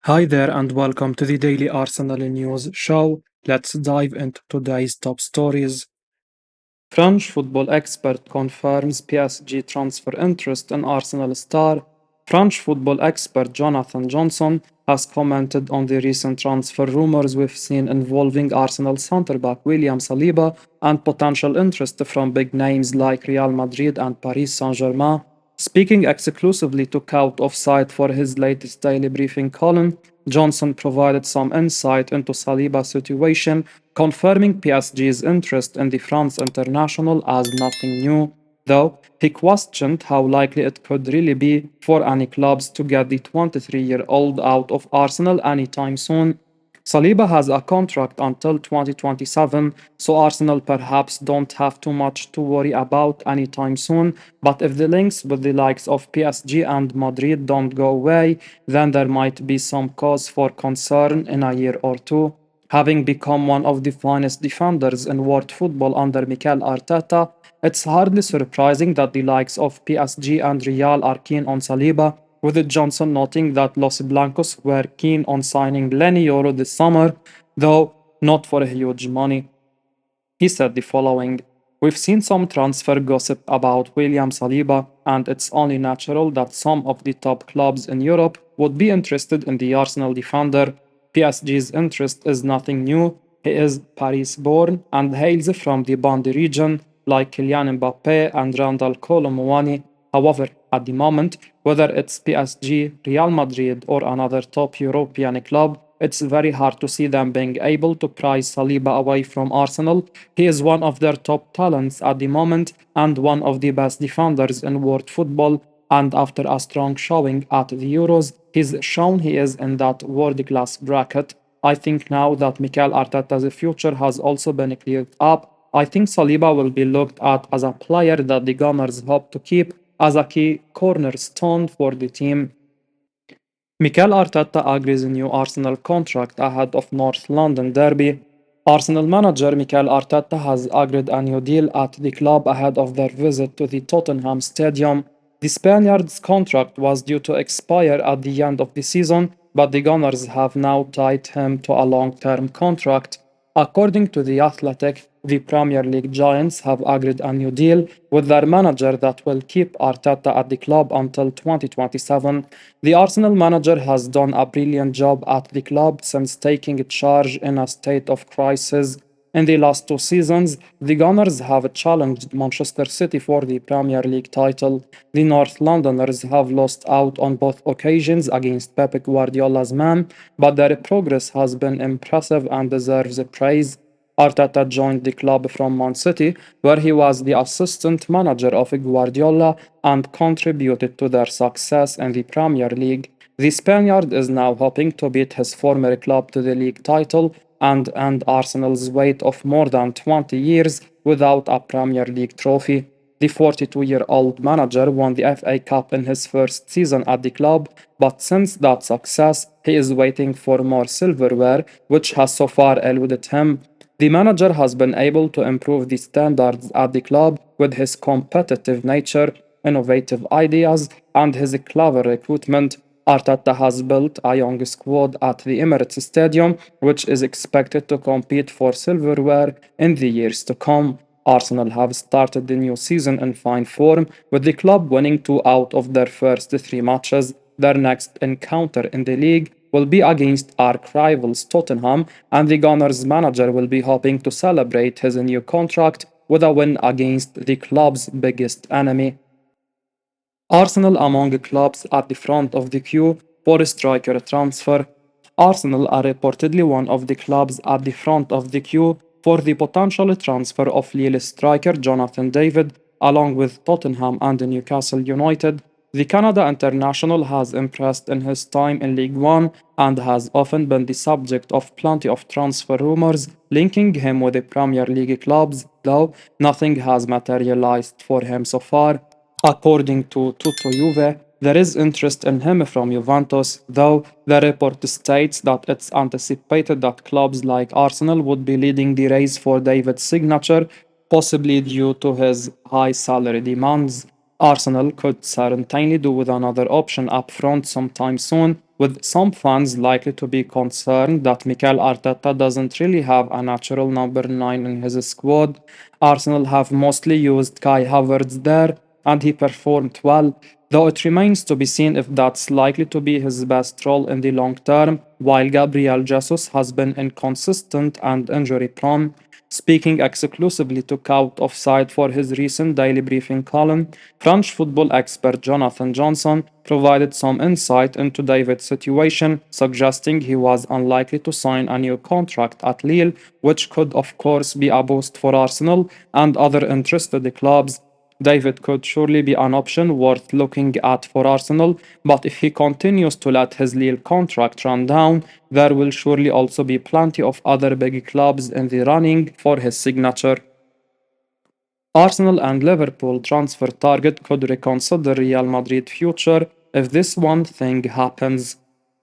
Hi there, and welcome to the Daily Arsenal News Show. Let's dive into today's top stories. French football expert confirms PSG transfer interest in Arsenal star. French football expert Jonathan Johnson has commented on the recent transfer rumors we've seen involving Arsenal centre-back William Saliba and potential interest from big names like Real Madrid and Paris Saint-Germain. Speaking exclusively to Cout Offside for his latest daily briefing column, Johnson provided some insight into Saliba's situation, confirming PSG's interest in the France international as nothing new, though he questioned how likely it could really be for any clubs to get the 23-year-old out of Arsenal anytime soon. Saliba has a contract until 2027, so Arsenal perhaps don't have too much to worry about anytime soon. But if the links with the likes of PSG and Madrid don't go away, then there might be some cause for concern in a year or two. Having become one of the finest defenders in world football under Mikel Arteta, it's hardly surprising that the likes of PSG and Real are keen on Saliba, with Johnson noting that Los Blancos were keen on signing Lenny Yoro this summer, though not for huge money. He said the following: "We've seen some transfer gossip about William Saliba, and it's only natural that some of the top clubs in Europe would be interested in the Arsenal defender. PSG's interest is nothing new. He is Paris born and hails from the Bande region, like Kylian Mbappe and Randal Kolo Muani. However, at the moment, whether it's PSG, Real Madrid, or another top European club, it's very hard to see them being able to prize Saliba away from Arsenal. He is one of their top talents at the moment and one of the best defenders in world football. And after a strong showing at the Euros, he's shown he is in that world class bracket. I think now that Mikel Arteta's future has also been cleared up, I think Saliba will be looked at as a player that the Gunners hope to keep as a key cornerstone for the team. Mikel Arteta agrees a new Arsenal contract ahead of North London derby. Arsenal manager Mikel Arteta has agreed a new deal at the club ahead of their visit to the Tottenham Stadium. The Spaniard's contract was due to expire at the end of the season, but the Gunners have now tied him to a long-term contract. According to The Athletic, the Premier League giants have agreed a new deal with their manager that will keep Arteta at the club until 2027. The Arsenal manager has done a brilliant job at the club since taking charge in a state of crisis. In the last two seasons, the Gunners have challenged Manchester City for the Premier League title. The North Londoners have lost out on both occasions against Pep Guardiola's man, but their progress has been impressive and deserves praise. Arteta joined the club from Man City, where he was the assistant manager of Guardiola and contributed to their success in the Premier League. The Spaniard is now hoping to beat his former club to the league title and end Arsenal's wait of more than 20 years without a Premier League trophy. The 42-year-old manager won the FA Cup in his first season at the club, but since that success, he is waiting for more silverware, which has so far eluded him. The manager has been able to improve the standards at the club with his competitive nature, innovative ideas, and his clever recruitment. Arteta has built a young squad at the Emirates Stadium, which is expected to compete for silverware in the years to come. Arsenal have started the new season in fine form, with the club winning two out of their first three matches. Their next encounter in the league will be against arch rivals Tottenham, and the Gunners manager will be hoping to celebrate his new contract with a win against the club's biggest enemy. Arsenal among clubs at the front of the queue for a striker transfer. Arsenal are reportedly one of the clubs at the front of the queue for the potential transfer of Lille striker Jonathan David, along with Tottenham and Newcastle United. The Canada international has impressed in his time in League One and has often been the subject of plenty of transfer rumors linking him with the Premier League clubs, though nothing has materialized for him so far. According to Tutto Juve, there is interest in him from Juventus, though the report states that it's anticipated that clubs like Arsenal would be leading the race for David's signature, possibly due to his high salary demands. Arsenal could certainly do with another option up front sometime soon, with some fans likely to be concerned that Mikel Arteta doesn't really have a natural number 9 in his squad. Arsenal have mostly used Kai Havertz there, and he performed well, though it remains to be seen if that's likely to be his best role in the long term, while Gabriel Jesus has been inconsistent and injury prone. Speaking exclusively to Count Offside for his recent daily briefing column, French football expert Jonathan Johnson provided some insight into David's situation, suggesting he was unlikely to sign a new contract at Lille, which could, of course, be a boost for Arsenal and other interested clubs. David could surely be an option worth looking at for Arsenal, but if he continues to let his Lille contract run down, there will surely also be plenty of other big clubs in the running for his signature. Arsenal and Liverpool transfer target could reconsider Real Madrid future if this one thing happens.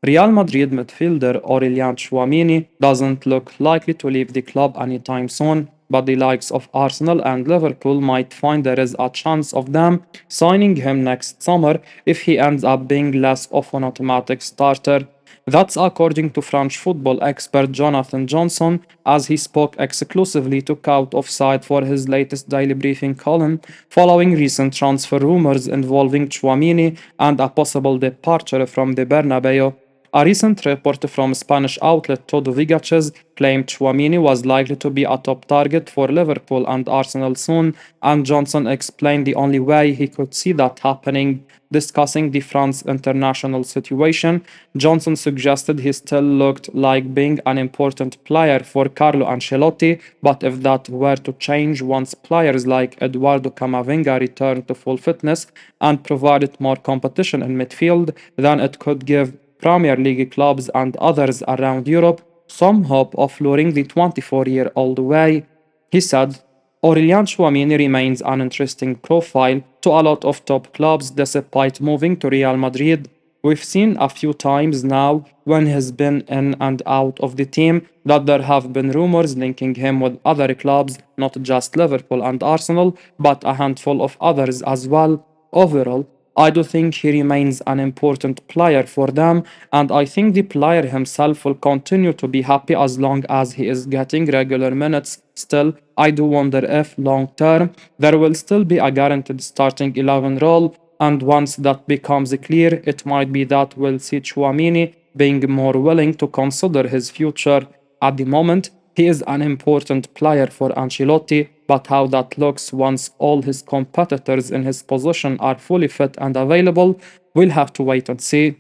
Real Madrid midfielder Aurelien Chouamini doesn't look likely to leave the club anytime soon, but the likes of Arsenal and Liverpool might find there is a chance of them signing him next summer if he ends up being less of an automatic starter. That's according to French football expert Jonathan Johnson, as he spoke exclusively to Count Offside for his latest daily briefing column, following recent transfer rumors involving Chouamini and a possible departure from the Bernabeu. A recent report from Spanish outlet Todo Vigaches claimed Chouamini was likely to be a top target for Liverpool and Arsenal soon, and Johnson explained the only way he could see that happening. Discussing the France international situation, Johnson suggested he still looked like being an important player for Carlo Ancelotti, but if that were to change once players like Eduardo Camavinga return to full fitness and provided more competition in midfield, then it could give Premier League clubs and others around Europe some hope of luring the 24-year-old away. He said, Aurelien Chouamini remains an interesting profile to a lot of top clubs despite moving to Real Madrid. We've seen a few times now when he's been in and out of the team that there have been rumors linking him with other clubs, not just Liverpool and Arsenal, but a handful of others as well. Overall, I do think he remains an important player for them, and I think the player himself will continue to be happy as long as he is getting regular minutes. Still, I do wonder if, long term, there will still be a guaranteed starting 11 role, and once that becomes clear, it might be that we'll see Chouamini being more willing to consider his future. At the moment, he is an important player for Ancelotti, but how that looks once all his competitors in his position are fully fit and available, we'll have to wait and see.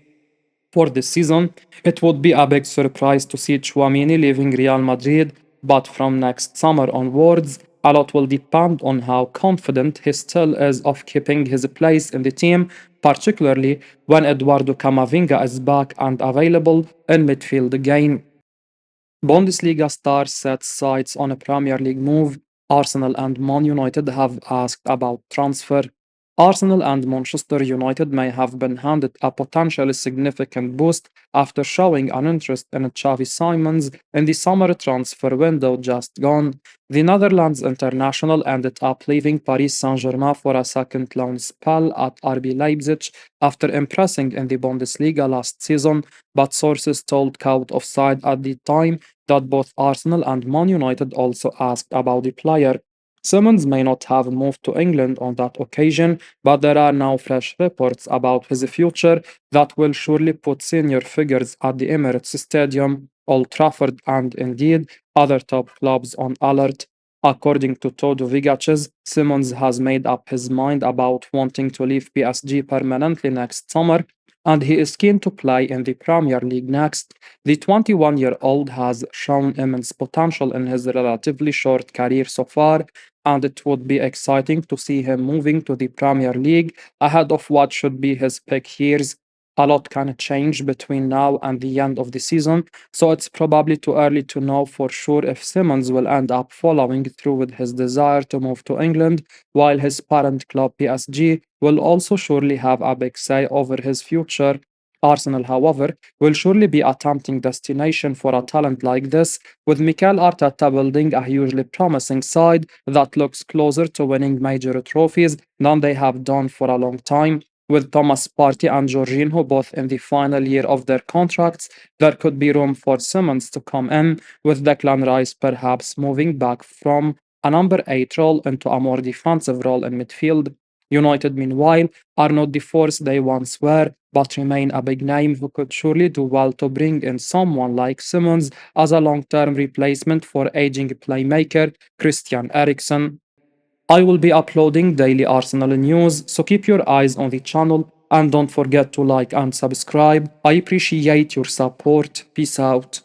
For this season, it would be a big surprise to see Chouamini leaving Real Madrid, but from next summer onwards, a lot will depend on how confident he still is of keeping his place in the team, particularly when Eduardo Camavinga is back and available in midfield again. Bundesliga stars set sights on a Premier League move. Arsenal and Man United have asked about transfer. Arsenal and Manchester United may have been handed a potentially significant boost after showing an interest in Xavi Simons in the summer transfer window just gone. The Netherlands international ended up leaving Paris Saint-Germain for a second loan spell at RB Leipzig after impressing in the Bundesliga last season, but sources told Count Offside at the time that both Arsenal and Man United also asked about the player. Simmons may not have moved to England on that occasion, but there are now fresh reports about his future that will surely put senior figures at the Emirates Stadium, Old Trafford, and indeed other top clubs on alert. According to Todo Vigaches, Simmons has made up his mind about wanting to leave PSG permanently next summer, and he is keen to play in the Premier League next. The 21-year-old has shown immense potential in his relatively short career so far, and it would be exciting to see him moving to the Premier League ahead of what should be his peak years. A lot can change between now and the end of the season, so it's probably too early to know for sure if Simmons will end up following through with his desire to move to England, while his parent club PSG will also surely have a big say over his future. Arsenal, however, will surely be a tempting destination for a talent like this, with Mikel Arteta building a hugely promising side that looks closer to winning major trophies than they have done for a long time. With Thomas Partey and Jorginho both in the final year of their contracts, there could be room for Simmons to come in, with Declan Rice perhaps moving back from a number 8 role into a more defensive role in midfield. United, meanwhile, are not the force they once were, but remain a big name who could surely do well to bring in someone like Simmons as a long term replacement for aging playmaker Christian Eriksen. I will be uploading daily Arsenal news, so keep your eyes on the channel and don't forget to like and subscribe. I appreciate your support. Peace out.